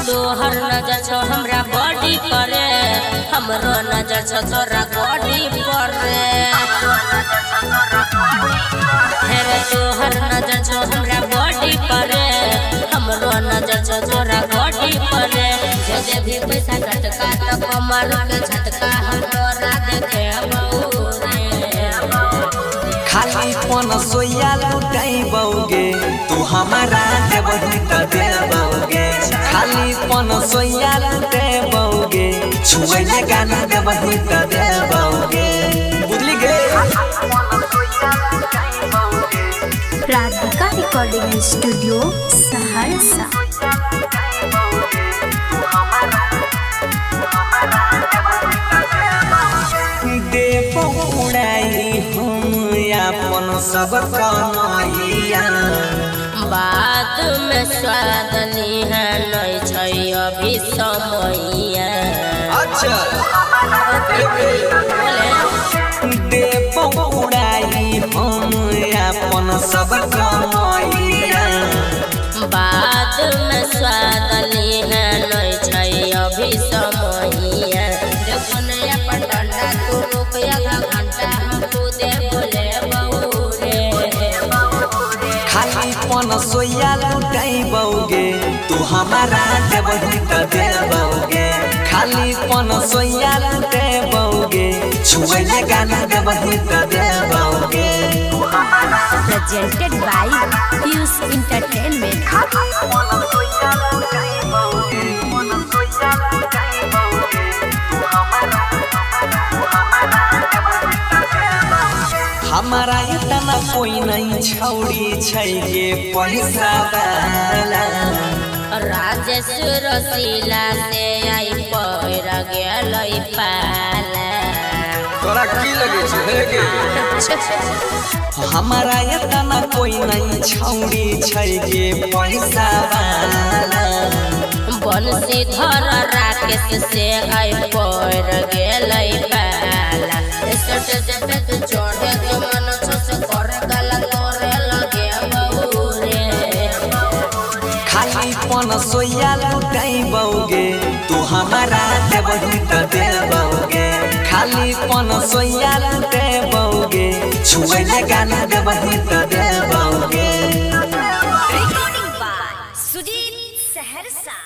तोहर नजर छो हमरा बॉडी करे, हमरो नजर छो तोरा बॉडी पर रे। तोहर नजर छो हमरा बॉडी पर, हमरो नजर छो तोरा बॉडी पर। जे भी पैसा झटका तो कमर के झटका हम तोरा देखे खाली पन सोया लुटाइबोगे तू हमारा देबही त देबोगे। खाली पन सोया लुटाइबोगे छुएले गाना देबही त देबोगे। बुझली गे राधिका रिकॉर्डिंग स्टूडियो सहरसा। देबो उड़ाई हम अपन सब कमाइया। बात में स्वाद निहान छै अभी समैया। अच्छा देबो उड़ाई हम अपन सब कमाइया। बात में स्वाद निहान छै अभी समैया। देखो नया पटना तू रुपया घंटा हम तू दे बोले बहुरे। खाली पन सोया लुटाइबोगे तू हमारा देबही त देबोगे। खाली पन सोया लुटाइबोगे छुएले गाना देबही त देबोगे। Presented by Fuse Entertainment। हमारा इतना कोई नहीं छौड़ी छै ये पैसा वाला। राजेश रसीला से आई पैर गेल पाला। तोरा की लगे छै हमारा इतना कोई नहीं छौड़ी छै ये पैसा वाला। बंशीधर राकेश से आई पैर गेल पाला। स्टेज पे तू चढ़े के मन छस करे गला तोरे लगे बहुरे। खाली पन सोया लुटाइबोगे तू हमारा देबही त देबोगे। खाली पन सोया लुटाइबोगे छुएले गाना देबही त देबोगे। Recording by Sudhir Saharsa।